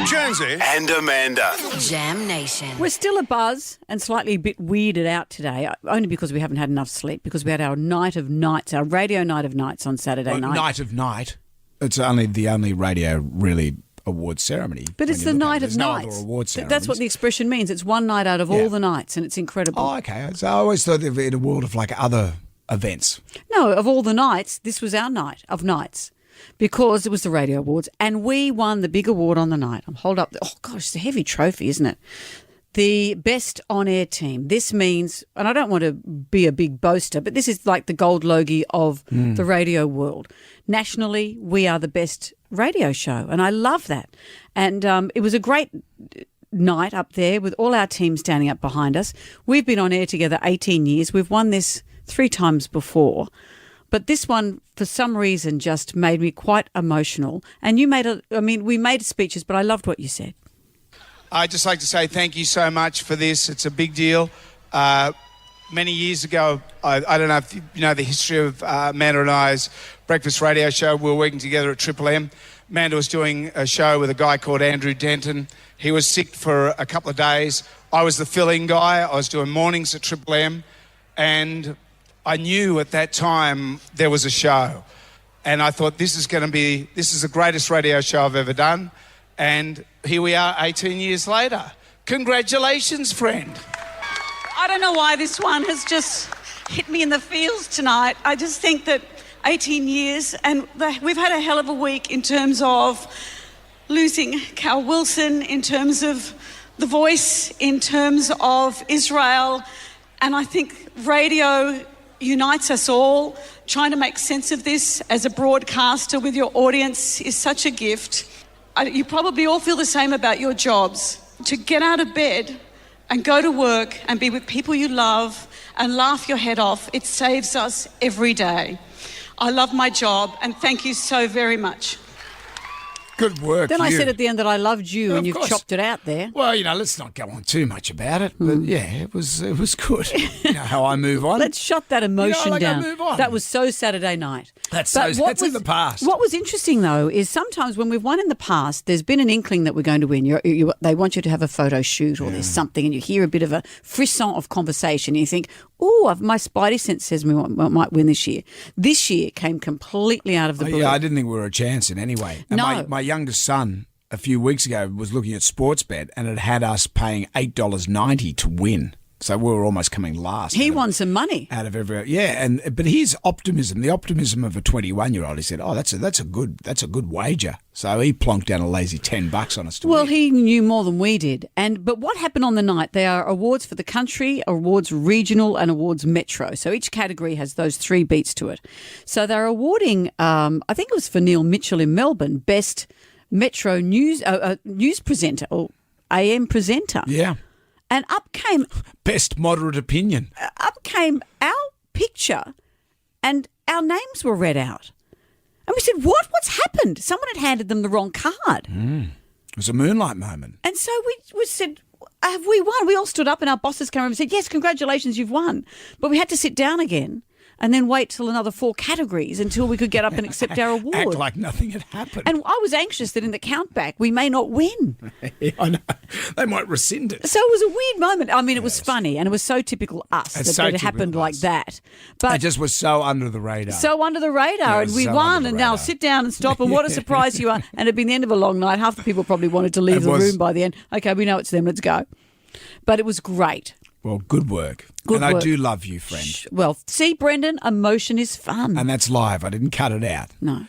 Jonesy and Amanda. Jam Nation. We're still a buzz and slightly a bit weirded out today, only because we haven't had enough sleep, because we had our night of nights, our radio night of nights on Saturday night. Night of night. It's the only radio really award ceremony. But it's the night of nights. nights. No other award ceremonies. That's what the expression means. It's one night out of all the nights, and it's incredible. Oh, okay. So I always thought of it in a world of like other events. No, of all the nights, this was our night of nights, because it was the Radio Awards, and we won the big award on the night. Hold up. Oh, gosh, it's a heavy trophy, isn't it? The best on-air team. This means, and I don't want to be a big boaster, but this is like the gold logie of the radio world. Nationally, we are the best radio show, and I love that. And it was a great night up there with all our teams standing up behind us. We've been on air together 18 years. We've won this 3 times before. But this one, for some reason, just made me quite emotional. And you we made speeches, but I loved what you said. I'd just like to say thank you so much for this. It's a big deal. Many years ago, I don't know if you know the history of Amanda and I's breakfast radio show. We were working together at Triple M. Amanda was doing a show with a guy called Andrew Denton. He was sick for a couple of days. I was the fill-in guy. I was doing mornings at Triple M. And I knew at that time there was a show. And I thought, this is the greatest radio show I've ever done. And here we are 18 years later. Congratulations, friend. I don't know why this one has just hit me in the feels tonight. I just think that 18 years, and we've had a hell of a week in terms of losing Cal Wilson, in terms of The Voice, in terms of Israel. And I think radio unites us all. Trying to make sense of this as a broadcaster with your audience is such a gift. You probably all feel the same about your jobs. To get out of bed and go to work and be with people you love and laugh your head off, it saves us every day. I love my job, and thank you so very much. Good work. Then I said at the end that I loved you, and you've course. chopped it out there. Well, let's not go on too much about it. But yeah, it was good. You know how I move on. Let's shut that emotion down. I move on. That was so Saturday night. That's in the past. What was interesting, though, is sometimes when we've won in the past, there's been an inkling that we're going to win. They want you to have a photo shoot or there's something, and you hear a bit of a frisson of conversation. And you think, oh, my spidey sense says we might win this year. This year came completely out of the blue. Yeah, I didn't think we were a chance in any way. And no. My youngest son a few weeks ago was looking at Sportsbet, and it had us paying $8.90 to win. So we were almost coming last. He won some money out of every but his optimism, the optimism of a 21-year-old, he said, "Oh, that's a good wager." So he plonked down a lazy $10 on us to win. He knew more than we did. But what happened on the night? There are awards for the country, awards regional, and awards metro. So each category has those 3 beats to it. So they're awarding, I think it was for Neil Mitchell in Melbourne, best metro news presenter or AM presenter. Yeah. And up came... Best moderate opinion. Up came our picture and our names were read out. And we said, what's happened? Someone had handed them the wrong card. It was a moonlight moment. And so we said, have we won? We all stood up and our bosses came over and said, yes, congratulations, you've won. But we had to sit down again and then wait till another 4 categories until we could get up and accept our award. Act like nothing had happened. And I was anxious that in the countback we may not win. Yeah, I know. They might rescind it. So it was a weird moment. I mean, it was funny and it was so typical us that it happened like that. But it just was so under the radar. And we won, and now sit down and stop, and what a surprise you are. And it'd been the end of a long night. Half the people probably wanted to leave the room by the end. Okay, we know it's them, let's go. But it was great. Well, good work. I do love you, friend. Well, see, Brendan, emotion is fun. And that's live. I didn't cut it out. No.